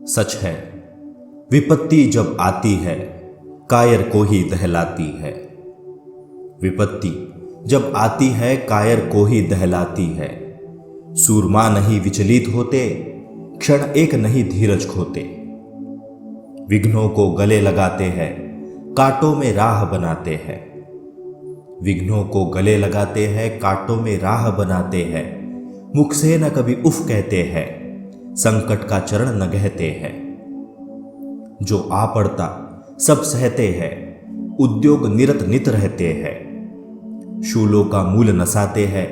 सच है, विपत्ति जब आती है कायर को ही दहलाती है। विपत्ति जब आती है कायर को ही दहलाती है। सूरमा नहीं विचलित होते, क्षण एक नहीं धीरज खोते। विघ्नों को गले लगाते हैं, कांटों में राह बनाते हैं। विघ्नों को गले लगाते हैं, कांटों में राह बनाते हैं। मुख से न कभी उफ कहते हैं, संकट का चरण न गहते हैं। जो आ पड़ता सब सहते हैं, उद्योग निरत नित रहते हैं। शूलों का मूल नसाते हैं,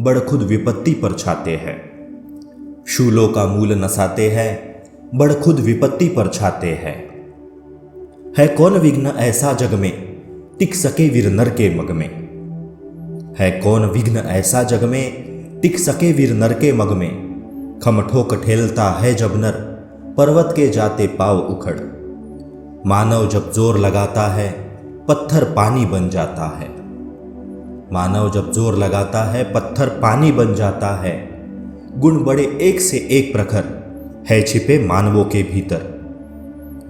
बड़ खुद विपत्ति पर छाते हैं। शूलों का मूल नसाते हैं, बड़ खुद विपत्ति पर छाते हैं। है कौन विघ्न ऐसा जग में, टिक सके वीर नर के मग में। है कौन विघ्न ऐसा जग में, टिक सके वीर नर के मग में। खम ठोक ठेलता है जब नर, पर्वत के जाते पाव उखड़। मानव जब जोर लगाता है, पत्थर पानी बन जाता है। मानव जब जोर लगाता है, पत्थर पानी बन जाता है। गुण बड़े एक से एक प्रखर है छिपे मानवों के भीतर।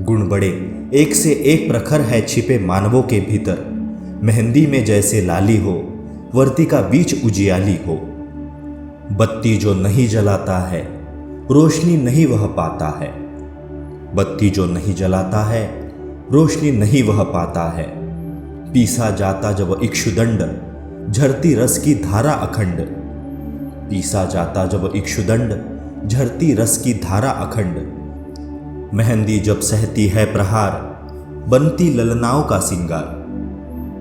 गुण बड़े एक से एक प्रखर है छिपे मानवों के भीतर। मेहंदी में जैसे लाली हो, वर्दी का बीच उजियाली हो। बत्ती जो नहीं जलाता है, रोशनी नहीं वह पाता है। बत्ती जो नहीं जलाता है, रोशनी नहीं वह पाता है। पीसा जाता जब इक्षुदंड, झरती रस की धारा अखंड। पीसा जाता जब इक्षुदंड, झरती रस की धारा अखंड। मेहंदी जब सहती है प्रहार, बनती ललनाओं का सिंगार।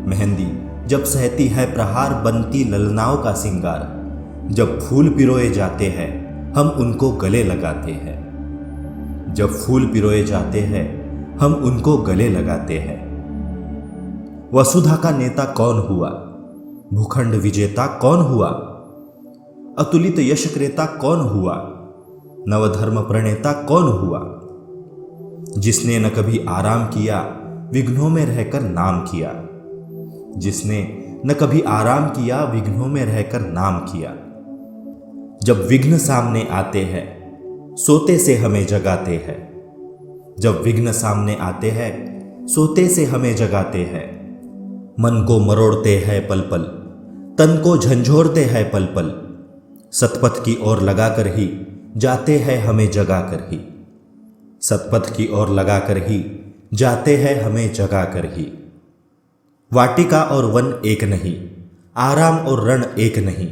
मेहंदी जब सहती है प्रहार, बनती ललनाओं का सिंगार। जब फूल पिरोए जाते हैं, हम उनको गले लगाते हैं। जब फूल पिरोए जाते हैं, हम उनको गले लगाते हैं। वसुधा का नेता कौन हुआ, भूखंड विजेता कौन हुआ। अतुलित यश क्रेता कौन हुआ, नवधर्म प्रणेता कौन हुआ। जिसने न कभी आराम किया, विघ्नों में रहकर नाम किया। जिसने न कभी आराम किया, विघ्नों में रहकर नाम किया। जब विघ्न सामने आते हैं, सोते से हमें जगाते हैं। जब विघ्न सामने आते हैं, सोते से हमें जगाते हैं। मन को मरोड़ते हैं पल पल, तन को झंझोरते हैं पल पल। सतपथ की ओर लगाकर ही जाते हैं हमें जगाकर ही। सतपथ की ओर लगाकर ही जाते हैं हमें जगाकर ही। वाटिका और वन एक नहीं, आराम और रण एक नहीं।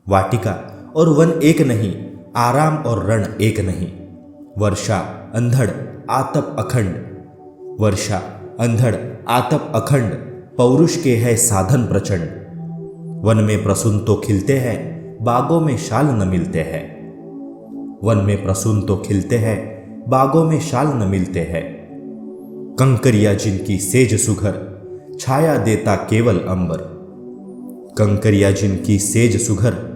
वाटिका और वन एक नहीं, आराम और रण एक नहीं। वर्षा अंधड़ आतप अखंड। वर्षा अंधड़ आतप अखंड, पौरुष के है साधन प्रचंड। वन में प्रसून तो खिलते हैं, बागों में शाल न मिलते हैं। वन में प्रसून तो खिलते हैं, बागों में शाल न मिलते हैं। कंकरिया जिनकी सेज सुघर, छाया देता केवल अंबर। कंकरिया जिनकी सेज सुघर,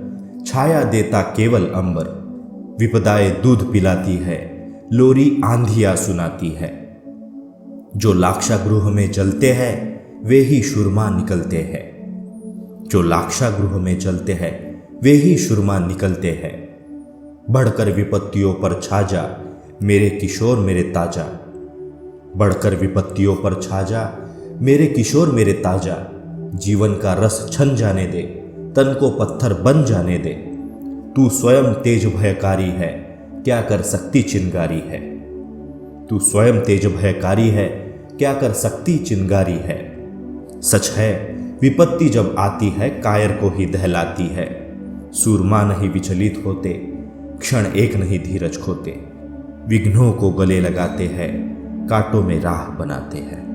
छाया देता केवल अंबर। विपदाएं दूध पिलाती है, लोरी आंधिया सुनाती है। जो लाक्षागृह में जलते हैं, वे ही सुरमा निकलते हैं। जो लाक्षागृह में जलते हैं, वे ही सुरमा निकलते हैं। बढ़कर विपत्तियों पर छा जा, मेरे किशोर मेरे ताजा। बढ़कर विपत्तियों पर छा जा, मेरे किशोर मेरे ताजा। जीवन का रस छन जाने दे, तन को पत्थर बन जाने दे। तू स्वयं तेज भयकारी है, क्या कर सकती चिंगारी है। तू स्वयं तेज भयकारी है, क्या कर सकती चिंगारी है। सच है, विपत्ति जब आती है कायर को ही दहलाती है। सूरमा नहीं विचलित होते, क्षण एक नहीं धीरज खोते। विघ्नों को गले लगाते हैं, कांटों में राह बनाते हैं।